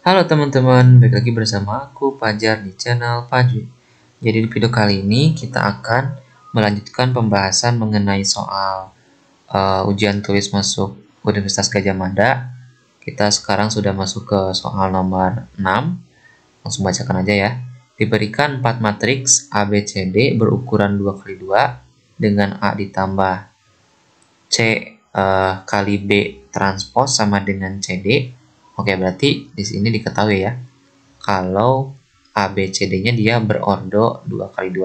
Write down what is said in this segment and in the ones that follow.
Halo teman-teman, balik lagi bersama aku Fajar di channel Fajri. Jadi di video kali ini kita akan melanjutkan pembahasan mengenai soal ujian tulis masuk Universitas Gadjah Mada. Kita sekarang sudah masuk ke soal nomor 6. Langsung bacakan aja ya. Diberikan 4 matriks A, B, C, D berukuran 2x2 dengan A ditambah C kali B transpose sama dengan CD. Oke, berarti di sini diketahui ya, kalau A, B, C, D-nya dia berordo 2x2.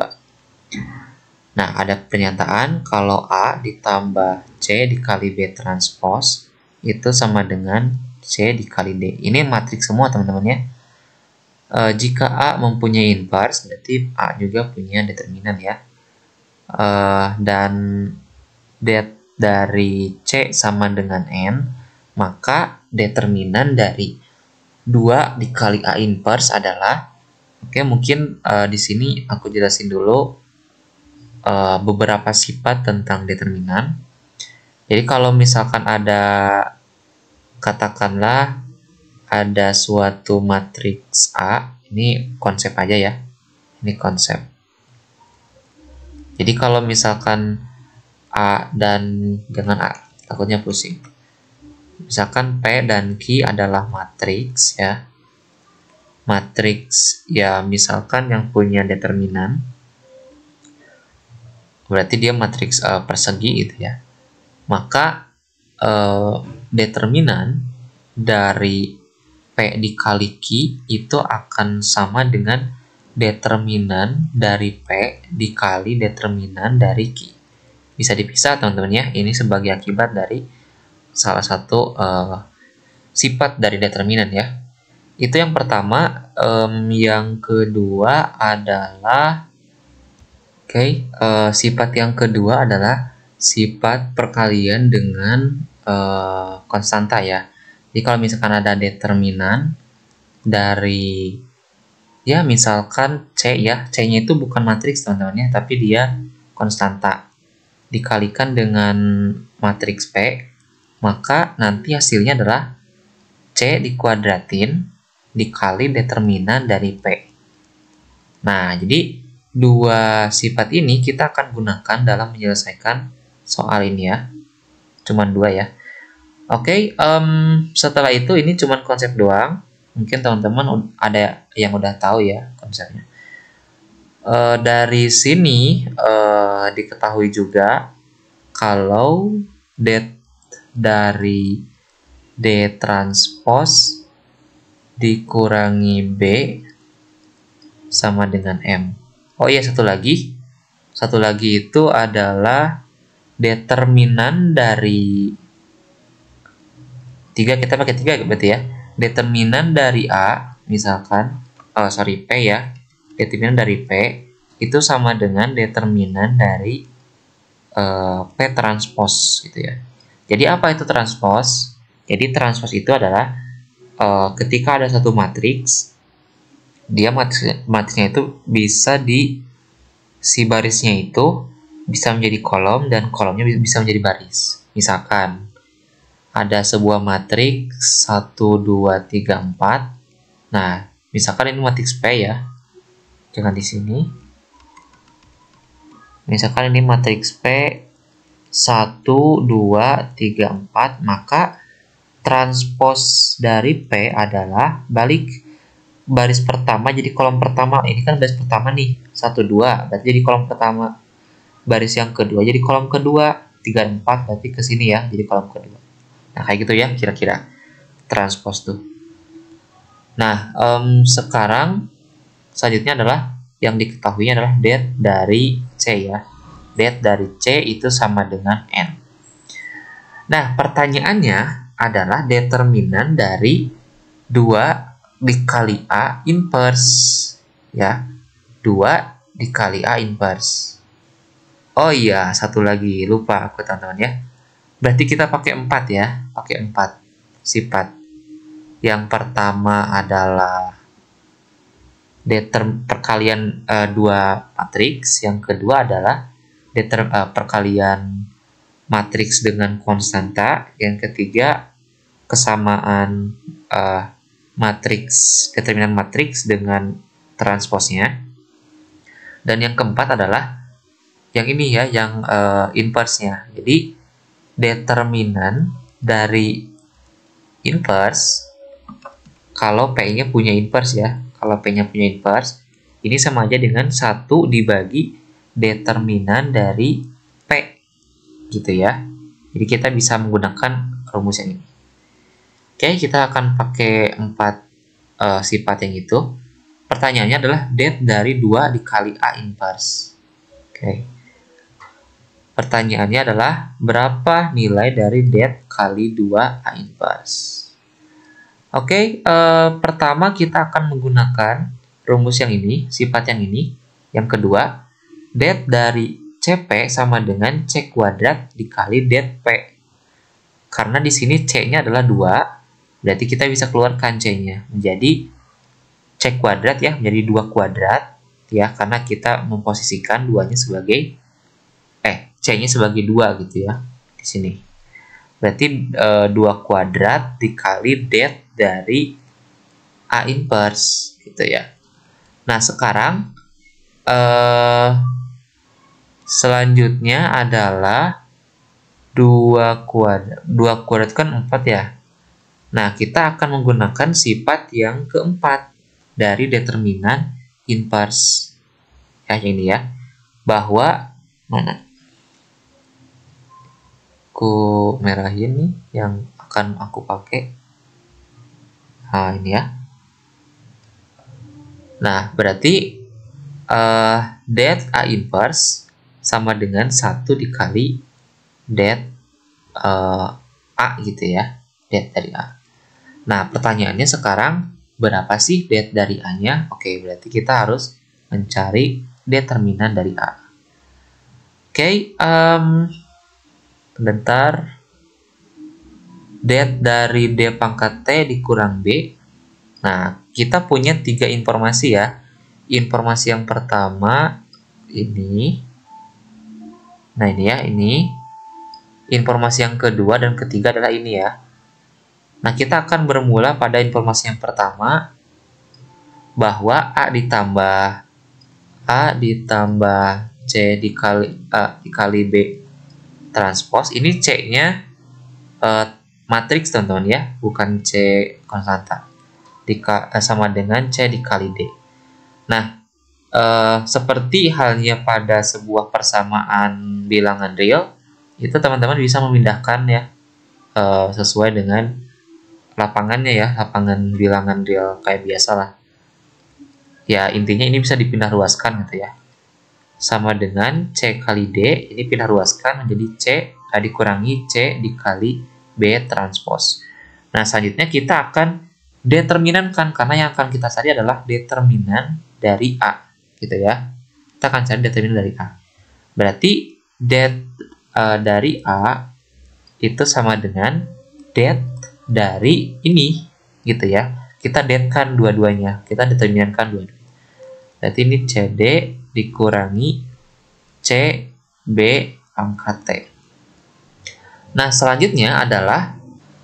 Nah, ada pernyataan kalau A ditambah C dikali B transpose itu sama dengan C dikali D. Ini matriks semua teman-teman ya. Jika A mempunyai inverse, berarti A juga punya determinan ya. Dan det dari C sama dengan N, maka determinan dari 2 dikali A inverse adalah, oke, mungkin di sini aku jelasin dulu beberapa sifat tentang determinan. Jadi kalau misalkan ada, katakanlah ada suatu matriks A, ini konsep aja ya, ini konsep. Jadi kalau misalkan A dan dengan A, takutnya pusing. Misalkan P dan Q adalah matriks ya. Matriks ya misalkan yang punya determinan. Berarti dia matriks persegi gitu ya. Maka determinan dari P dikali Q itu akan sama dengan determinan dari P dikali determinan dari Q. Bisa dipisah teman-teman ya. Ini sebagai akibat dari salah satu sifat dari determinan ya. Itu yang pertama. Yang kedua adalah sifat yang kedua adalah sifat perkalian dengan konstanta ya. Jadi kalau misalkan ada determinan dari ya misalkan C ya, C-nya itu bukan matriks teman-teman ya, tapi dia konstanta dikalikan dengan matriks P, maka nanti hasilnya adalah C dikuadratin dikali determinan dari P. Nah, jadi dua sifat ini kita akan gunakan dalam menyelesaikan soal ini ya. Cuman dua ya. Oke, setelah itu ini cuman konsep doang. Mungkin teman-teman ada yang udah tahu ya konsepnya. Dari sini diketahui juga kalau det dari D transpose dikurangi B sama dengan M. Oh iya, satu lagi itu adalah determinan dari 3, kita pakai 3 berarti ya. Determinan dari A misalkan P ya. Determinan dari P itu sama dengan determinan dari P transpose gitu ya. Jadi apa itu transpose? Jadi transpose itu adalah ketika ada satu matriks, dia matriksnya itu bisa si barisnya itu bisa menjadi kolom dan kolomnya bisa menjadi baris. Misalkan ada sebuah matriks 1, 2, 3, 4. Nah, misalkan ini matriks P ya. Jangan di sini. Misalkan ini matriks P 1, 2, 3, 4, maka transpose dari P adalah balik baris pertama jadi kolom pertama. Ini kan baris pertama nih, 1, 2, berarti jadi kolom pertama. Baris yang kedua jadi kolom kedua, 3, 4, berarti ke sini ya, jadi kolom kedua. Nah, kayak gitu ya kira-kira transpose tuh. Nah, sekarang selanjutnya adalah yang diketahui adalah det dari C ya. Det dari C itu sama dengan N. Nah, pertanyaannya adalah determinan dari 2 dikali A inverse. Ya, 2 dikali A inverse. Oh iya, satu lagi. Lupa aku teman-teman ya. Berarti kita pakai 4 ya. Pakai 4 sifat. Yang pertama adalah perkalian 2 matriks. Yang kedua adalah perkalian matriks dengan konstanta. Yang ketiga kesamaan determinan matriks dengan transposnya. Dan yang keempat adalah yang ini ya, yang inverse-nya. Jadi determinan dari inverse, kalau P-nya punya inverse ya, kalau P-nya punya inverse, ini sama aja dengan 1 dibagi determinan dari P, gitu ya. Jadi kita bisa menggunakan rumus yang ini. Oke, kita akan pakai 4 sifat yang itu. Pertanyaannya adalah det dari 2 dikali A inverse. Oke. Pertanyaannya adalah berapa nilai dari det kali 2 A inverse. Oke, pertama kita akan menggunakan rumus yang ini, sifat yang ini. Yang kedua, det dari CP sama dengan C kuadrat dikali det P. Karena di sini C-nya adalah 2, berarti kita bisa keluarkan C-nya menjadi C kuadrat ya, menjadi 2 kuadrat ya, karena kita memposisikan 2-nya sebagai C-nya sebagai 2 gitu ya di sini. Berarti 2 kuadrat dikali det dari A inverse gitu ya. Nah, sekarang selanjutnya adalah 2 kuadrat. 2 kuadrat kan 4 ya. Nah, kita akan menggunakan sifat yang keempat dari determinan inverse. Ya, ini ya. Bahwa mana? Aku merahin nih yang akan aku pakai. Nah, ini ya. Nah, berarti det A inverse sama dengan 1 dikali det A gitu ya. Det dari A. Nah, pertanyaannya sekarang berapa sih det dari A-nya? Oke, berarti kita harus mencari determinan dari A. Oke, bentar. Det dari D pangkat T dikurang B. Nah, kita punya 3 informasi ya. Informasi yang pertama ini. Nah, ini ya, ini. Informasi yang kedua dan ketiga adalah ini ya. Nah, kita akan bermula pada informasi yang pertama, bahwa A ditambah C dikali B transpose. Ini C-nya matriks teman-teman ya, bukan C konstanta. Sama dengan C dikali D. Nah, seperti halnya pada sebuah persamaan bilangan real, itu teman-teman bisa memindahkan ya, sesuai dengan lapangannya ya, lapangan bilangan real kayak biasa lah. Ya, intinya ini bisa dipindah ruaskan gitu ya. Sama dengan C kali D, ini pindah ruaskan menjadi C dikurangi C dikali B transpose. Nah, selanjutnya kita akan determinankan, karena yang akan kita cari adalah determinan dari A gitu ya. Kita akan cari determinan dari A. Berarti det dari A itu sama dengan det dari ini gitu ya. Kita detkan dua-duanya, kita determinankan dua-duanya. Berarti ini CD dikurangi CB pangkat T. Nah, selanjutnya adalah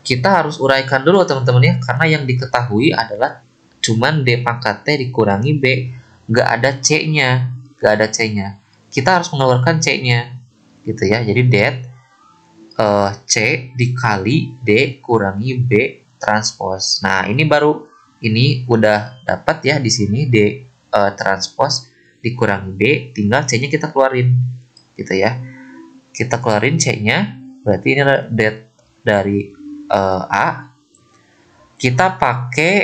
kita harus uraikan dulu teman-teman ya, karena yang diketahui adalah cuman D pangkat T dikurangi B, nggak ada C-nya, Kita harus mengeluarkan C-nya, gitu ya. Jadi det C dikali D kurangi B transpose. Nah, ini udah dapat ya di sini D transpose dikurangi B, tinggal C-nya kita keluarin, gitu ya. Kita keluarin C-nya, berarti ini adalah det dari A. Kita pakai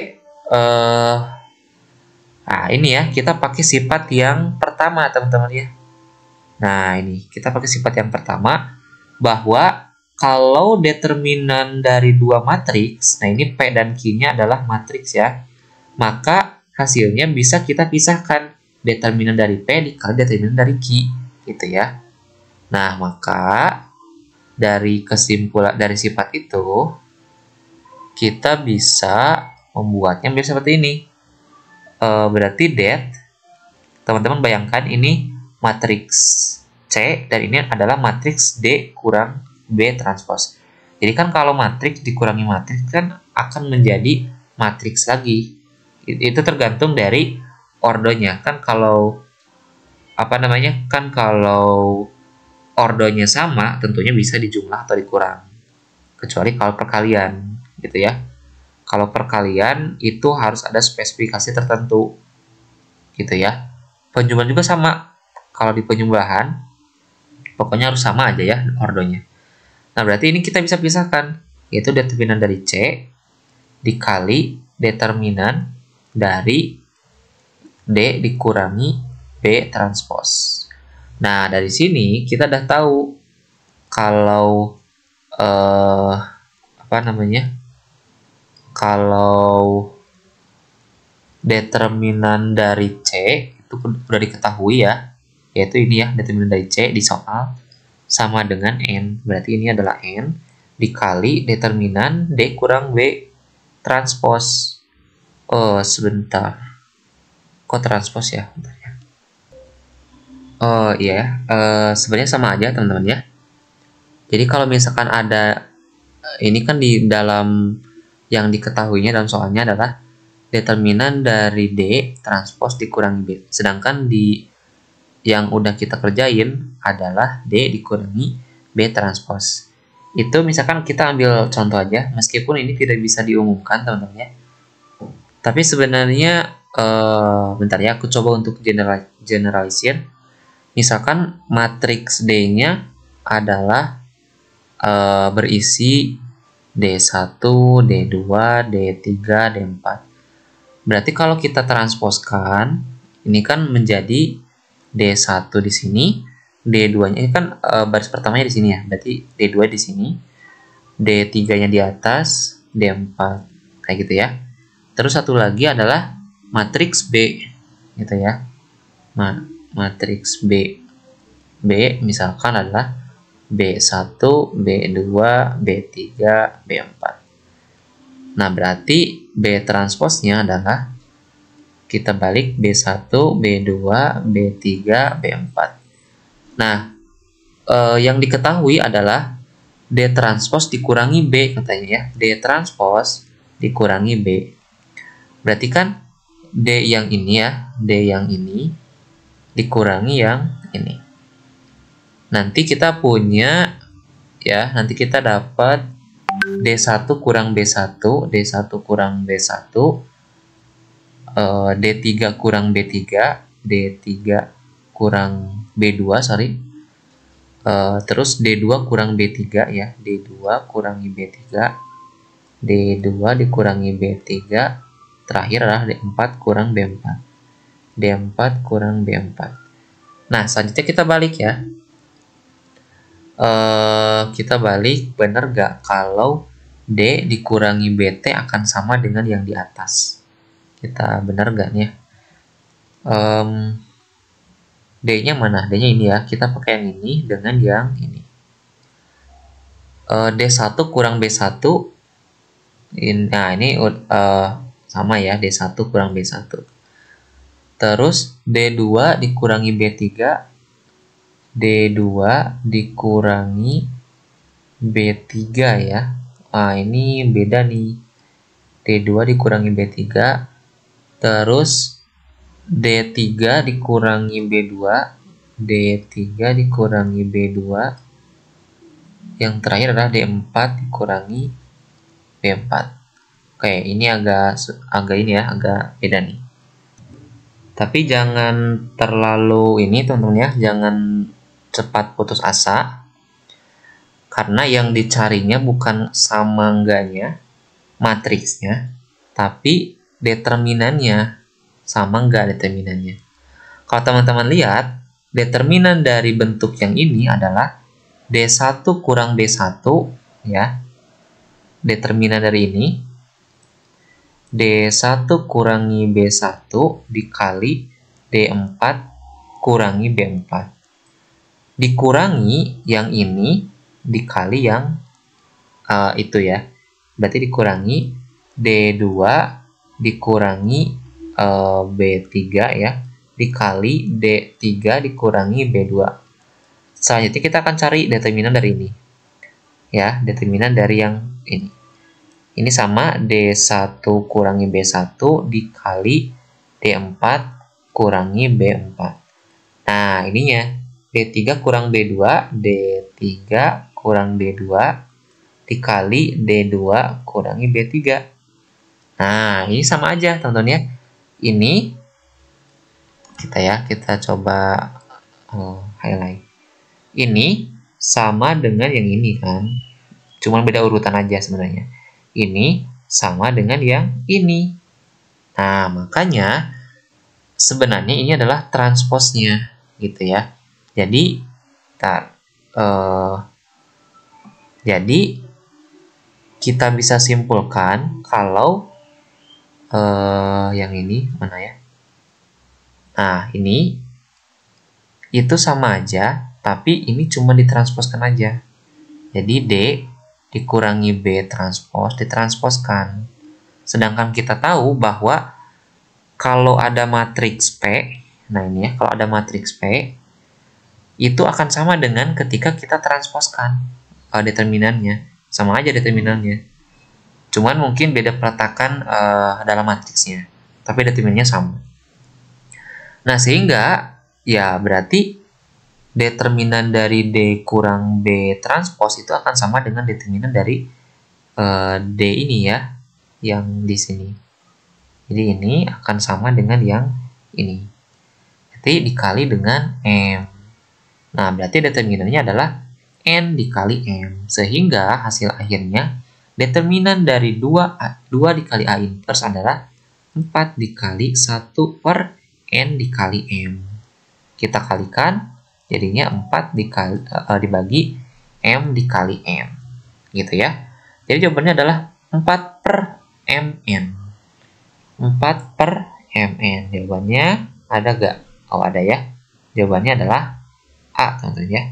nah ini ya, kita pakai sifat yang pertama teman-teman ya. Nah, ini kita pakai sifat yang pertama, bahwa kalau determinan dari dua matriks, nah ini P dan Q-nya adalah matriks ya, maka hasilnya bisa kita pisahkan, determinan dari P dikali determinan dari Q, gitu ya. Nah, maka dari kesimpulan dari sifat itu, kita bisa membuatnya menjadi seperti ini. Berarti det, teman-teman bayangkan ini matriks C dan ini adalah matriks D kurang B transpose. Jadi kan kalau matriks dikurangi matriks kan akan menjadi matriks lagi. Itu tergantung dari ordonya. Kan kalau kalau ordonya sama, tentunya bisa dijumlah atau dikurang. Kecuali kalau perkalian, gitu ya. Kalau perkalian itu harus ada spesifikasi tertentu, gitu ya. Penjumlahan juga sama. Kalau di penjumlahan, pokoknya harus sama aja ya ordonya. Nah, berarti ini kita bisa pisahkan, yaitu determinan dari C dikali determinan dari D dikurangi B transpos. Nah, dari sini kita udah tahu kalau kalau determinan dari C itu sudah diketahui ya, yaitu ini ya, determinan dari C di soal sama dengan N. Berarti ini adalah N dikali determinan D kurang B transpos. Sebentar. Kok transpos ya? Bentar ya. Iya, sebenarnya sama aja teman-teman ya. Jadi kalau misalkan ada, ini kan di dalam yang diketahuinya dalam soalnya adalah determinan dari D transpos dikurangi B. Sedangkan di yang udah kita kerjain adalah D dikurangi B transpos. Itu misalkan kita ambil contoh aja, meskipun ini tidak bisa diumumkan teman-teman ya. Tapi sebenarnya, bentar ya, aku coba untuk generalisir. Misalkan matriks D-nya adalah berisi D1, D2, D3, D4. Berarti kalau kita transposkan, ini kan menjadi D1 di sini, D2-nya ini kan baris pertamanya di sini ya. Berarti D2 di sini, D3-nya di atas, D4 kayak gitu ya. Terus satu lagi adalah matriks B gitu ya. Matriks B misalkan adalah B1, B2, B3, B4. Nah, berarti B transposnya adalah kita balik B1, B2, B3, B4. Nah, yang diketahui adalah D transpos dikurangi B katanya ya. D transpos dikurangi B. Berarti kan D yang ini ya, D yang ini dikurangi yang ini. Nanti kita punya ya, nanti kita dapat D1 kurang B1, D1 kurang B1, D3 kurang B3, D3 kurang B2, sorry. Terus D2 kurang B3 ya, D2 kurangi B3, D2 dikurangi B3, terakhir adalah D4 kurang B4, D4 kurang B4. Nah, selanjutnya kita balik ya. Kita balik, bener gak kalau D dikurangi BT akan sama dengan yang di atas? Kita bener gak nih ya? D-nya mana? D-nya ini ya. Kita pakai yang ini dengan yang ini. D1 kurang B1. Nah, ini sama ya. D1 kurang B1. Terus D2 dikurangi B3. D2 dikurangi B3 ya. Nah, ini beda nih. D2 dikurangi B3. Terus D3 dikurangi B2. D3 dikurangi B2. Yang terakhir adalah D4 dikurangi B4. Oke, ini agak ini ya, agak beda nih. Tapi jangan terlalu ini teman-teman ya, jangan cepat putus asa. Karena yang dicarinya bukan sama enggaknya matriksnya, tapi determinannya. Sama enggak determinannya. Kalau teman-teman lihat, determinan dari bentuk yang ini adalah D1 kurang B1 ya. Determinan dari ini D1 kurangi B1 dikali D4 kurangi B4. Dikurangi yang ini dikali yang itu ya. Berarti dikurangi D2 dikurangi B3 ya. Dikali D3 dikurangi B2. Selanjutnya kita akan cari determinan dari ini. Ya, determinan dari yang ini. Ini sama D1 kurangi B1 dikali D4 kurangi B4. Nah, ininya D3 kurang B2, D3 kurang D2 dikali D2 kurangi B3. Nah, ini sama aja, teman-teman ya. Ini kita coba highlight. Ini sama dengan yang ini kan. Cuma beda urutan aja sebenarnya. Ini sama dengan yang ini. Nah, makanya sebenarnya ini adalah transposnya gitu ya. Jadi jadi kita bisa simpulkan kalau yang ini mana ya? Nah, ini itu sama aja, tapi ini cuma ditransposkan aja. Jadi D dikurangi B transpos ditransposkan. Sedangkan kita tahu bahwa kalau ada matriks P, nah ini ya, kalau ada matriks P, itu akan sama dengan ketika kita transposkan determinannya. Sama aja determinannya. Cuman mungkin beda peletakan dalam matriksnya. Tapi determinannya sama. Nah, sehingga ya berarti determinan dari D kurang B transpos itu akan sama dengan determinan dari D ini ya, yang di sini. Jadi ini akan sama dengan yang ini. Jadi dikali dengan M. Nah, berarti determinannya adalah N dikali M. Sehingga hasil akhirnya determinan dari 2 dikali A inverse adalah 4 dikali 1 per N dikali M. Kita kalikan, jadinya 4 dibagi M dikali M. Gitu ya. Jadi jawabannya adalah 4 per Mn. 4 per Mn. Jawabannya ada gak? Oh, ada ya. Jawabannya adalah A, teman-teman ya.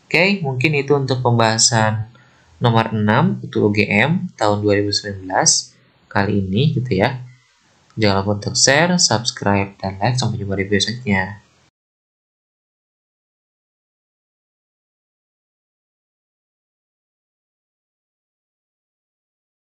Oke, mungkin itu untuk pembahasan nomor 6 untuk UGM tahun 2019 kali ini gitu ya. Jangan lupa untuk share, subscribe, dan like. Sampai jumpa di video selanjutnya.